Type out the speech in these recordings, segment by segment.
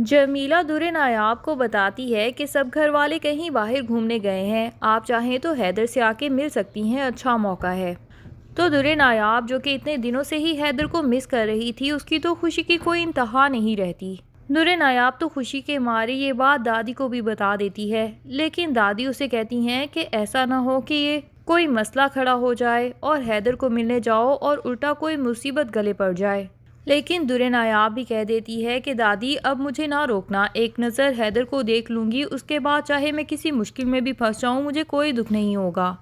جمیلہ درِ نایاب کو بتاتی ہے کہ سب گھر والے کہیں باہر گھومنے گئے ہیں، آپ چاہیں تو حیدر سے آ کے مل سکتی ہیں، اچھا موقع ہے۔ تو درِ نایاب جو کہ اتنے دنوں سے ہی حیدر کو مس کر رہی تھی، اس کی تو خوشی کی کوئی انتہا نہیں رہتی۔ درِ نایاب تو خوشی کے مارے یہ بات دادی کو بھی بتا دیتی ہے، لیکن دادی اسے کہتی ہیں کہ ایسا نہ ہو کہ یہ کوئی مسئلہ کھڑا ہو جائے اور حیدر کو ملنے جاؤ اور الٹا کوئی مصیبت گلے پڑ جائے۔ لیکن درِ نایاب بھی کہہ دیتی ہے کہ دادی اب مجھے نہ روکنا، ایک نظر حیدر کو دیکھ لوں گی، اس کے بعد چاہے میں کسی مشکل میں بھی پھنس جاؤں مجھے کوئی دکھ نہیں ہوگا۔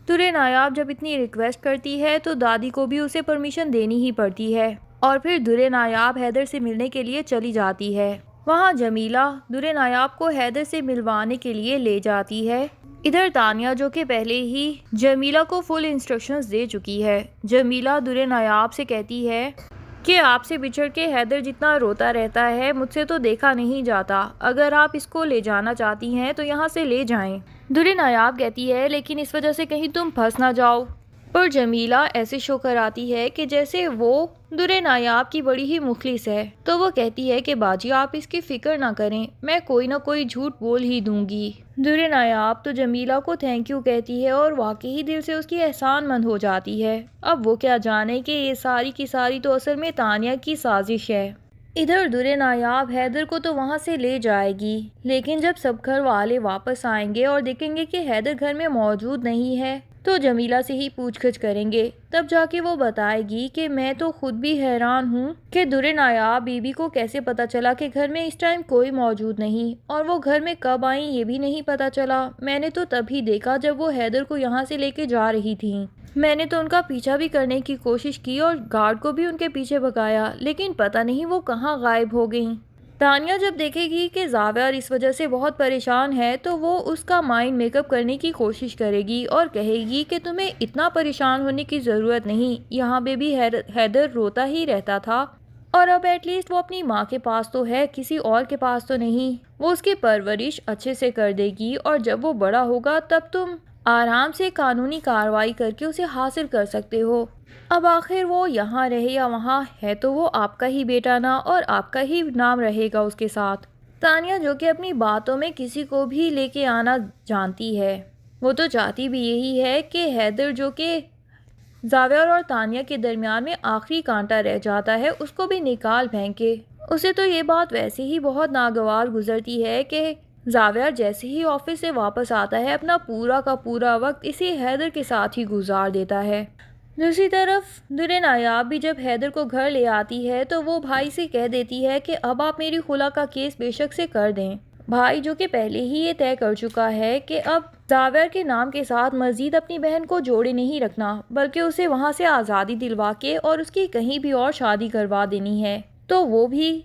درِ نایاب جب اتنی ریکویسٹ کرتی ہے تو دادی کو بھی اسے پرمیشن دینی ہی پڑتی ہے، اور پھر درِ نایاب حیدر سے ملنے کے لیے چلی جاتی ہے۔ وہاں جمیلہ درِ نایاب کو حیدر سے ملوانے کے لیے لے جاتی ہے۔ ادھر تانیہ جو کہ پہلے ہی جمیلہ کو فل انسٹرکشنز دے چکی ہے، جمیلہ درِ نایاب سے کہتی ہے کہ آپ سے بچھڑ کے حیدر جتنا روتا رہتا ہے مجھ سے تو دیکھا نہیں جاتا، اگر آپ اس کو لے جانا چاہتی ہیں تو یہاں سے لے جائیں۔ درِ نایاب کہتی ہے لیکن اس وجہ سے کہیں تم پھنس نہ جاؤ، پر جمیلہ ایسے شو کراتی ہے کہ جیسے وہ درِ نایاب کی بڑی ہی مخلص ہے، تو وہ کہتی ہے کہ باجی آپ اس کی فکر نہ کریں، میں کوئی نہ کوئی جھوٹ بول ہی دوں گی۔ درِ نایاب تو جمیلہ کو تھینک یو کہتی ہے اور واقعی دل سے اس کی احسان مند ہو جاتی ہے۔ اب وہ کیا جانے کہ یہ ساری کی ساری تو اصل میں تانیہ کی سازش ہے۔ ادھر درِ نایاب حیدر کو تو وہاں سے لے جائے گی، لیکن جب سب گھر والے واپس آئیں گے اور دیکھیں گے کہ حیدر گھر میں موجود نہیں ہے تو جمیلہ سے ہی پوچھ گچھ کریں گے، تب جا کے وہ بتائے گی کہ میں تو خود بھی حیران ہوں کہ درِ نایاب بی بی کو کیسے پتا چلا کہ گھر میں اس ٹائم کوئی موجود نہیں، اور وہ گھر میں کب آئیں یہ بھی نہیں پتا چلا۔ میں نے تو تبھی دیکھا جب وہ حیدر کو یہاں سے لے کے جا رہی تھیں، میں نے تو ان کا پیچھا بھی کرنے کی کوشش کی اور گارڈ کو بھی ان کے پیچھے بھگایا، لیکن پتہ نہیں وہ کہاں غائب ہو گئیں۔ تانیہ جب دیکھے گی کہ زاویہ اس وجہ سے بہت پریشان ہے تو وہ اس کا مائنڈ میک اپ کرنے کی کوشش کرے گی اور کہے گی کہ تمہیں اتنا پریشان ہونے کی ضرورت نہیں، یہاں پہ بھی حیدر روتا ہی رہتا تھا، اور اب ایٹ لیسٹ وہ اپنی ماں کے پاس تو ہے، کسی اور کے پاس تو نہیں، وہ اس کی پرورش اچھے سے کر دے گی، اور جب وہ بڑا ہوگا تب تم آرام سے قانونی کارروائی کر کے اسے حاصل کر سکتے ہو۔ اب آخر وہ یہاں رہے یا وہاں ہے تو وہ آپ کا ہی بیٹا نا، اور آپ کا ہی نام رہے گا اس کے ساتھ۔ تانیہ جو کہ اپنی باتوں میں کسی کو بھی لے کے آنا جانتی ہے، وہ تو چاہتی بھی یہی ہے کہ حیدر جو کہ زاویہ اور تانیہ کے درمیان میں آخری کانٹا رہ جاتا ہے اس کو بھی نکال پھینکے۔ اسے تو یہ بات ویسے ہی بہت ناگوار گزرتی ہے کہ زاویہ جیسے ہی آفس سے واپس آتا ہے اپنا پورا کا پورا وقت اسی حیدر کے ساتھ ہی گزار دیتا ہے۔ دوسری طرف درِ نایاب بھی جب حیدر کو گھر لے آتی ہے تو وہ بھائی سے کہہ دیتی ہے کہ اب آپ میری خلا کا کیس بے شک سے کر دیں۔ بھائی جو کہ پہلے ہی یہ طے کر چکا ہے کہ اب زاویہ کے نام کے ساتھ مزید اپنی بہن کو جوڑے نہیں رکھنا، بلکہ اسے وہاں سے آزادی دلوا کے اور اس کی کہیں بھی اور شادی کروا دینی ہے، تو وہ بھی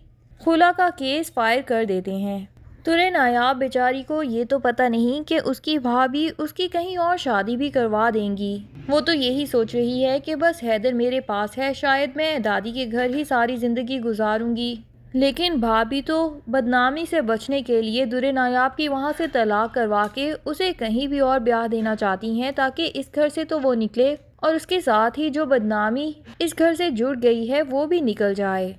خلا کا کیس فائر کر دیتے ہیں۔ درِ نایاب بیچاری کو یہ تو پتہ نہیں کہ اس کی بھابھی اس کی کہیں اور شادی بھی کروا دیں گی، وہ تو یہی سوچ رہی ہے کہ بس حیدر میرے پاس ہے، شاید میں دادی کے گھر ہی ساری زندگی گزاروں گی، لیکن بھابھی تو بدنامی سے بچنے کے لیے درِ نایاب کی وہاں سے طلاق کروا کے اسے کہیں بھی اور بیاہ دینا چاہتی ہیں تاکہ اس گھر سے تو وہ نکلے اور اس کے ساتھ ہی جو بدنامی اس گھر سے جڑ گئی ہے وہ بھی نکل جائے۔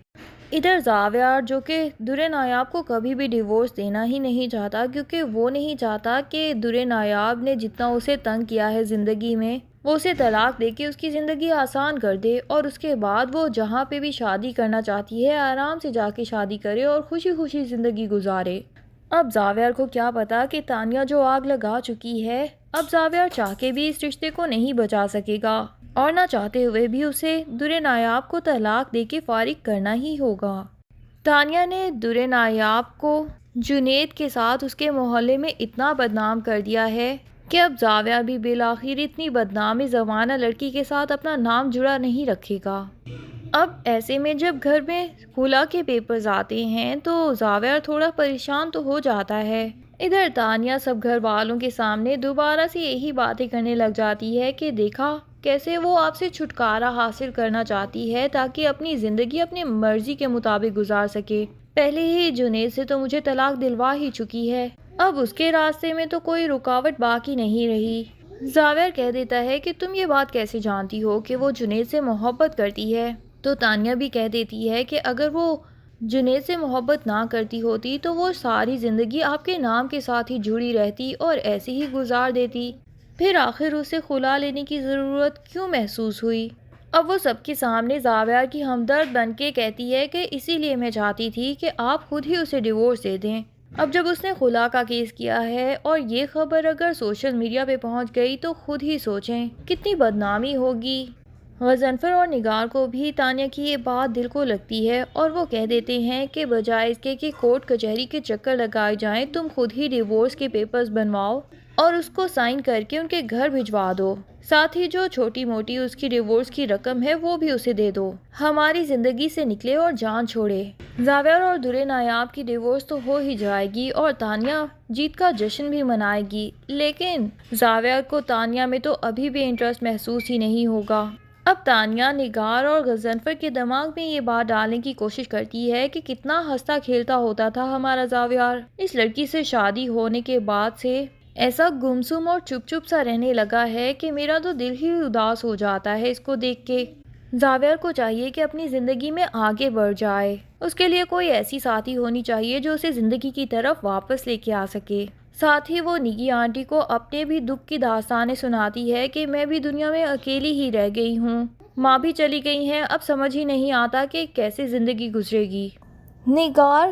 ادھر زاویہ جو کہ درِ نایاب کو کبھی بھی ڈیورس دینا ہی نہیں چاہتا، کیونکہ وہ نہیں چاہتا کہ درِ نایاب نے جتنا اسے تنگ کیا ہے زندگی میں وہ اسے طلاق دے کے اس کی زندگی آسان کر دے، اور اس کے بعد وہ جہاں پہ بھی شادی کرنا چاہتی ہے آرام سے جا کے شادی کرے اور خوشی خوشی زندگی گزارے۔ اب زاویہ کو کیا پتا کہ تانیہ جو آگ لگا چکی ہے اب زاویہ چاہ کے بھی اس رشتے کو نہیں بچا سکے گا، اور نہ چاہتے ہوئے بھی اسے درِ نایاب کو طلاق دے کے فارغ کرنا ہی ہوگا۔ تانیہ نے درِ نایاب کو جنید کے ساتھ اس کے محلے میں اتنا بدنام کر دیا ہے کہ اب زاویہ بھی بالآخر اتنی بدنام زمانہ لڑکی کے ساتھ اپنا نام جڑا نہیں رکھے گا۔ اب ایسے میں جب گھر میں خلا کے پیپرز آتے ہیں تو زاویہ تھوڑا پریشان تو ہو جاتا ہے۔ ادھر تانیہ سب گھر والوں کے سامنے دوبارہ سے یہی باتیں کرنے لگ جاتی ہے کہ دیکھا کیسے وہ آپ سے چھٹکارا حاصل کرنا چاہتی ہے تاکہ اپنی زندگی اپنی مرضی کے مطابق گزار سکے، پہلے ہی جنید سے تو مجھے طلاق دلوا ہی چکی ہے، اب اس کے راستے میں تو کوئی رکاوٹ باقی نہیں رہی۔ زاویہ کہہ دیتا ہے کہ تم یہ بات کیسے جانتی ہو کہ وہ جنید سے محبت کرتی ہے، تو تانیہ بھی کہہ دیتی ہے کہ اگر وہ جنید سے محبت نہ کرتی ہوتی تو وہ ساری زندگی آپ کے نام کے ساتھ ہی جڑی رہتی اور ایسے ہی گزار دیتی، پھر آخر اسے خلا لینے کی ضرورت کیوں محسوس ہوئی؟ اب وہ سب کے سامنے زاویہ کی ہمدرد بن کے کہتی ہے کہ اسی لیے میں چاہتی تھی کہ آپ خود ہی اسے ڈیورس دے دیں۔ اب جب اس نے خلا کا کیس کیا ہے اور یہ خبر اگر سوشل میڈیا پہ پہنچ گئی تو خود ہی سوچیں کتنی بدنامی ہوگی۔ غضنفر اور نگار کو بھی تانیہ کی یہ بات دل کو لگتی ہے اور وہ کہہ دیتے ہیں کہ بجائے اس کے کہ کورٹ کچہری کے چکر لگائے جائیں، تم خود ہی ڈیورس کے پیپرز بنواؤ اور اس کو سائن کر کے ان کے گھر بھجوا دو، ساتھ ہی جو چھوٹی موٹی اس کی ڈیورس کی رقم ہے وہ بھی اسے دے دو، ہماری زندگی سے نکلے اور جان چھوڑے۔ زاویہ اور درِ نایاب کی ڈیورس تو ہو ہی جائے گی اور تانیہ جیت کا جشن بھی منائے گی، لیکن زاویہ کو تانیہ میں تو ابھی بھی انٹرسٹ محسوس ہی نہیں ہوگا۔ اب تانیہ نگار اور غضنفر کے دماغ میں یہ بات ڈالنے کی کوشش کرتی ہے کہ کتنا ہنستا کھیلتا ہوتا تھا ہمارا زاویہ، اس لڑکی سے شادی ہونے کے بعد سے ایسا گمسم اور چپ چپ سا رہنے لگا ہے کہ میرا تو دل ہی اداس ہو جاتا ہے اس کو دیکھ کے۔ زاویہ کو چاہیے کہ اپنی زندگی میں آگے بڑھ جائے، اس کے لیے کوئی ایسی ساتھی ہونی چاہیے جو اسے زندگی کی طرف واپس لے کے آ سکے۔ ساتھ ہی وہ نگی آنٹی کو اپنے بھی دکھ کی داستانیں سناتی ہے کہ میں بھی دنیا میں اکیلی ہی رہ گئی ہوں، ماں بھی چلی گئی ہیں، اب سمجھ ہی نہیں آتا کہ کیسے زندگی گزرے گی۔ نگار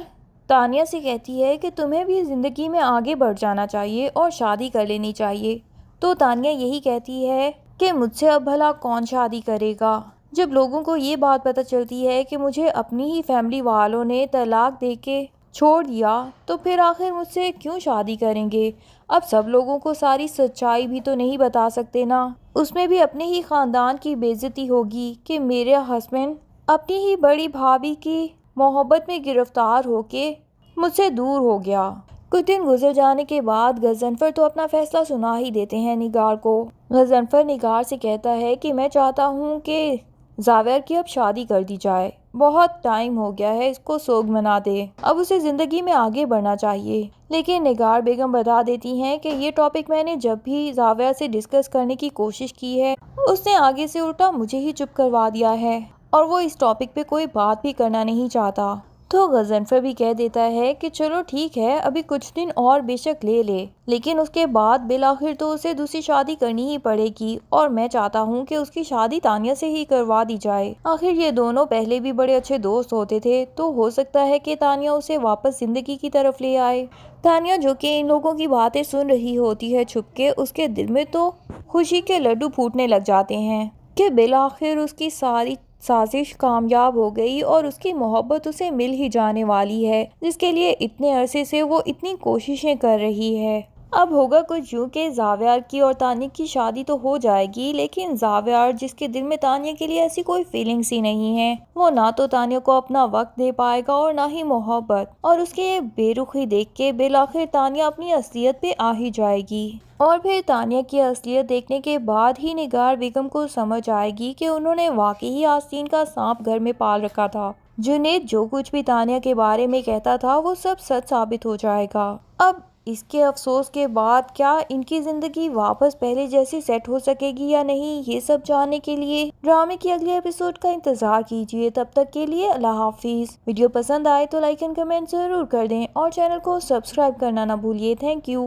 تانیہ سے کہتی ہے کہ تمہیں بھی زندگی میں آگے بڑھ جانا چاہیے اور شادی کر لینی چاہیے، تو تانیہ یہی کہتی ہے کہ مجھ سے اب بھلا کون شادی کرے گا؟ جب لوگوں کو یہ بات پتہ چلتی ہے کہ مجھے اپنی ہی فیملی والوں نے طلاق دے کے چھوڑ دیا تو پھر آخر مجھ سے کیوں شادی کریں گے؟ اب سب لوگوں کو ساری سچائی بھی تو نہیں بتا سکتے نا، اس میں بھی اپنے ہی خاندان کی بے عزتی ہوگی کہ میرے ہسبینڈ اپنی ہی بڑی بھابھی کی محبت میں گرفتار ہو کے مجھ سے دور ہو گیا۔ کچھ دن گزر جانے کے بعد غضنفر تو اپنا فیصلہ سنا ہی دیتے ہیں نگار کو۔ غضنفر نگار سے کہتا ہے کہ میں چاہتا ہوں کہ زاویہ کی اب شادی کر دی جائے، بہت ٹائم ہو گیا ہے، اس کو سوگ منا دے، اب اسے زندگی میں آگے بڑھنا چاہیے۔ لیکن نگار بیگم بتا دیتی ہیں کہ یہ ٹاپک میں نے جب بھی زاویہ سے ڈسکس کرنے کی کوشش کی ہے، اس نے آگے سے الٹا مجھے ہی چپ کروا دیا ہے اور وہ اس ٹاپک پہ کوئی بات بھی کرنا نہیں چاہتا۔ تو غضنفر بھی کہہ دیتا ہے کہ چلو ٹھیک ہے، ابھی کچھ دن اور بے شک لے لے، لیکن اس کے بعد بالآخر تو اسے دوسری شادی کرنی ہی پڑے گی اور میں چاہتا ہوں کہ اس کی شادی تانیہ سے ہی کروا دی جائے۔ آخر یہ دونوں پہلے بھی بڑے اچھے دوست ہوتے تھے تو ہو سکتا ہے کہ تانیہ اسے واپس زندگی کی طرف لے آئے۔ تانیہ جو کہ ان لوگوں کی باتیں سن رہی ہوتی ہے چھپ کے، اس کے دل میں تو خوشی کے لڈو پھوٹنے لگ جاتے ہیں کہ بالآخر اس کی ساری سازش کامیاب ہو گئی اور اس کی محبت اسے مل ہی جانے والی ہے، جس کے لیے اتنے عرصے سے وہ اتنی کوششیں کر رہی ہے۔ اب ہوگا کچھ یوں کہ زاویہ کی اور تانیہ کی شادی تو ہو جائے گی، لیکن زاویہ جس کے دل میں تانیہ کے لیے ایسی کوئی فیلنگس ہی نہیں ہے، وہ نہ تو تانیہ کو اپنا وقت دے پائے گا اور نہ ہی محبت، اور اس کے بے رخی دیکھ کے بالآخر تانیہ اپنی اصلیت پہ آ ہی جائے گی۔ اور پھر تانیہ کی اصلیت دیکھنے کے بعد ہی نگار بیگم کو سمجھ آئے گی کہ انہوں نے واقعی آستین کا سانپ گھر میں پال رکھا تھا۔ جنید جو کچھ بھی تانیہ کے بارے میں کہتا تھا وہ سب سچ ثابت ہو جائے گا۔ اب اس کے افسوس کے بعد کیا ان کی زندگی واپس پہلے جیسی سیٹ ہو سکے گی یا نہیں، یہ سب جاننے کے لیے ڈرامے کی اگلے ایپیسوڈ کا انتظار کیجیے۔ تب تک کے لیے اللہ حافظ۔ ویڈیو پسند آئے تو لائک اینڈ کمنٹ ضرور کر دیں اور چینل کو سبسکرائب کرنا نہ بھولیے۔ Thank you.